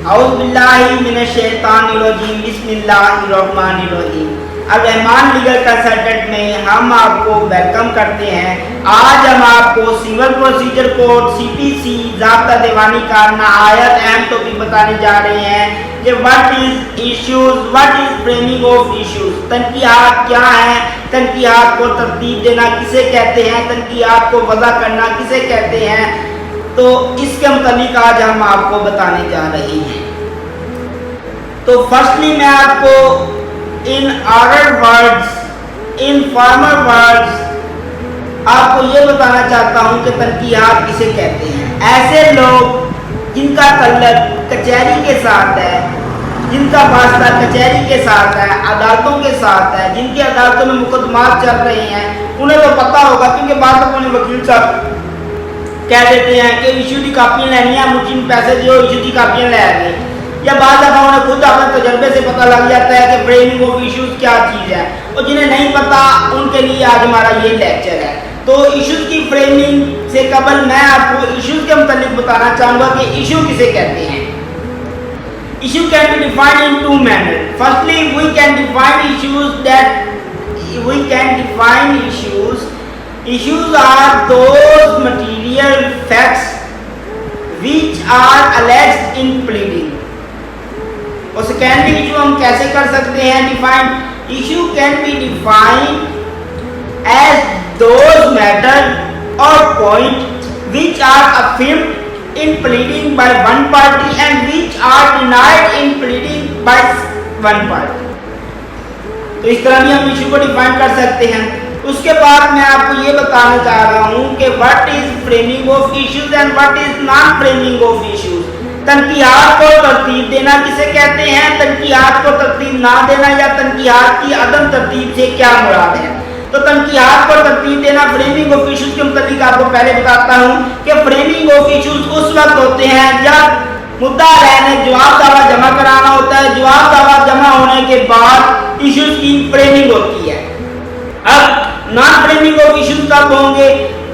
اعوذ باللہ من الشیطان الرجیم بسم اللہ الرحمن الرحیم۔ الرحمان لیگل کنسلٹنٹ میں ہم آپ کو ویلکم کرتے ہیں۔ آج ہم آپ کو سول پروسیجر کوڈ CPC ضابطہ دیوانی کا نہایت اہم ٹاپک بتانے جا رہے ہیں کہ what is framing of issues، تنقیحات کیا ہیں، تنقیحات کو ترتیب دینا کسے کہتے ہیں، تنقیحات کو وضع کرنا کسے کہتے ہیں، تو اس کے متعلق آج ہم آپ کو بتانے جا رہے ہیں۔ تو فرسٹلی میں آپ کو in order words, in formal words آپ کو یہ بتانا چاہتا ہوں کہ تنقیحات کسے کہتے ہیں۔ ایسے لوگ جن کا تعلق کچہری کے ساتھ ہے، جن کا واسطہ کچہری کے ساتھ ہے، عدالتوں کے ساتھ ہے، جن کی عدالتوں میں مقدمات چل رہے ہیں، انہیں تو پتہ ہوگا کیونکہ بعض دفعہ وکیل صاحب کہہ دیتے ہیں کہ ایشو کی کاپیاں لینی ہیں، مجھے پیسے دیو ایشو کی کاپیاں لے آئے، یا بعض دفعہ انہیں خود اپنے تجربے سے پتہ لگ جاتا ہے کہ فریمنگ آف ایشوز کیا چیز ہے، اور جنہیں نہیں پتہ ان کے لیے آج ہمارا یہ لیکچر ہے۔ تو ایشوز کی فریمنگ سے قبل میں آپ کو ایشوز کے متعلق بتانا چاہوں گا کہ ایشو کسے کہتے ہیں۔ Issue can be defined in two manners. Firstly, we can define issues. Issues are those material facts which are alleged in pleading. اور secondly issue ہم کیسے کر سکتے ہیں define؟ Issue can be defined as those matter or point which are affirmed in pleading by one party and which are denied in pleading by one party. تو اس طرح بھی ہم ایشو کو ڈیفائن کر سکتے ہیں۔ اس کے بعد میں آپ کو یہ بتانا چاہ رہا ہوں کہ what is framing of issues and what is non framing of issues۔ تنقیحات کو ترتیب دینا کسے کہتے ہیں، تنقیحات کو ترتیب نہ دینا یا تنقیحات کی عدم ترتیب سے کیا مراد ہے۔ تو تنقیحات کو ترتیب دینا فریمنگ آف ایشوز کے متعلق آپ کو پہلے بتاتا ہوں کہ فریمنگ آف ایشوز اس وقت ہوتے ہیں جب مدعا علیہ نے جواب دعویٰ جمع کرانا ہوتا ہے، جواب دعویٰ جمع ہونے کے بعد ایشوز کی فریمنگ ہوتی ہے۔ اب نان فریمنگ آف ایشوز کب ہوں گے،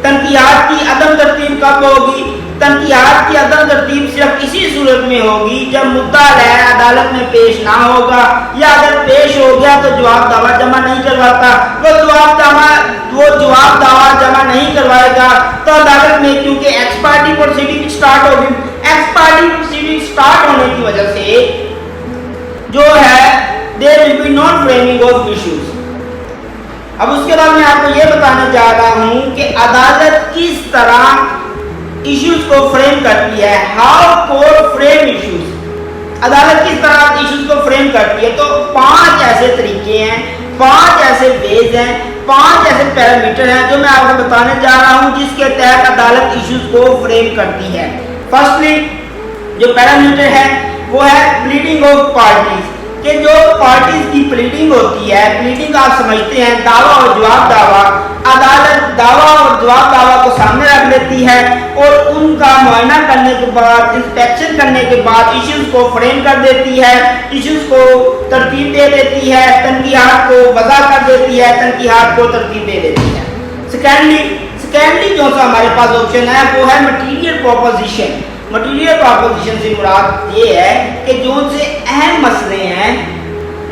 تنقیحات کی عدم ترتیب کب ہوگی؟ تنقیحات کی عدم ترتیب صرف اسی صورت میں ہوگی جب مدعا علیہ عدالت میں پیش نہ ہوگا، یا اگر پیش ہو گیا تو جواب دعویٰ جمع نہیں کرواتا، وہ جواب دعویٰ جمع نہیں کروائے گا تو عدالت میں کیونکہ ایکس پارٹی پروسیڈنگ سٹارٹ ہوگی، ایکس پارٹی پروسیڈنگ سٹارٹ ہونے کی وجہ سے جو ہے there will be non framing of issues۔ اب اس کے بعد میں آپ کو یہ بتانے جا رہا ہوں کہ عدالت کس طرح ایشوز کو فریم کرتی ہے، ہاؤ کورٹ فریم ایشوز۔ عدالت کس طرح ایشوز کو فریم کرتی ہے، تو 5 ایسے طریقے ہیں، 5 ایسے ویز ہیں، 5 ایسے پیرامیٹر ہیں جو میں آپ کو بتانے جا رہا ہوں جس کے تحت عدالت ایشوز کو فریم کرتی ہے۔ فرسٹلی جو پیرامیٹر ہے وہ ہے پلیڈنگ آف پارٹیز، کہ جو پارٹیز کی پلیڈنگ ہوتی ہے، پلیڈنگ آپ سمجھتے ہیں دعویٰ اور جواب دعویٰ، عدالت دعویٰ اور جواب دعویٰ کو سامنے رکھ لیتی ہے اور ان کا معائنہ کرنے کے بعد، انسپیکشن کرنے کے بعد ایشوز کو فریم کر دیتی ہے، ایشوز کو ترتیب دے دیتی ہے، تنقیحات کو وضع کر دیتی ہے، تنقیحات کو ترتیب دے دیتی ہے۔ سیکنڈلی جو سا ہمارے پاس آپشن ہے وہ ہے مٹیریل پروپوزیشن۔ مٹیریل پروپوزیشن سے مراد یہ ہے کہ جو سے اہم مسئلے ہیں،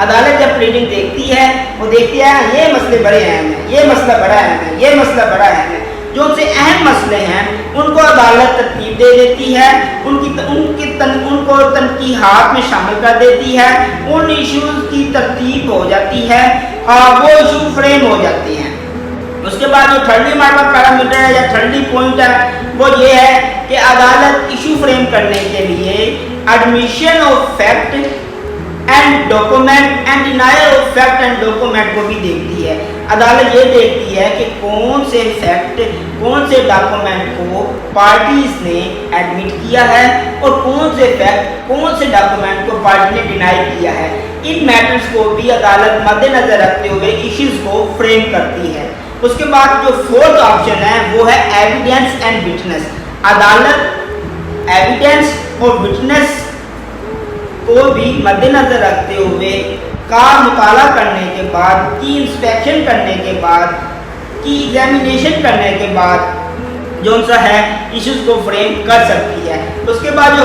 عدالت جب پلیڈنگ دیکھتی ہے وہ دیکھتی ہے یہ مسئلے بڑے اہم ہیں، یہ مسئلہ بڑا اہم ہے، یہ مسئلہ بڑا اہم ہے، جو سے اہم مسئلے ہیں ان کو عدالت ترتیب دے دیتی ہے، ان کو تنقیحات میں شامل کر دیتی ہے، ان ایشوز کی ترتیب ہو جاتی ہے اور وہ ایشو فریم ہو جاتے ہیں۔ اس کے بعد جو تھرڈلی ہمارے پاس پیرامیٹر ہے یا تھرڈلی پوائنٹ ہے وہ یہ ہے کہ عدالت ایشو فریم کرنے کے لیے admission of fact and document and denial of fact and document کو بھی دیکھتی ہے۔ عدالت یہ دیکھتی ہے کہ کون سے فیکٹ، کون سے ڈاکومنٹ کو پارٹیز نے ایڈمٹ کیا ہے اور کون سے فیکٹ، کون سے ڈاکومنٹ کو پارٹی نے ڈینائی کیا ہے۔ ان میٹرز کو بھی عدالت مد نظر رکھتے ہوئے ایشوز کو فریم کرتی ہے۔ اس کے بعد جو فورتھ آپشن ہے وہ ہے ایویڈنس اینڈ وٹنس۔ عدالت ایویڈنس اور وٹنس کو بھی مد نظر رکھتے ہوئے کا مطالعہ کرنے کے بعد، کی انسپیکشن کرنے کے بعد، کی ایگزامینیشن کرنے کے بعد جو سا ہے ایشوز کو فریم کر سکتی ہے۔ اس کے بعد جو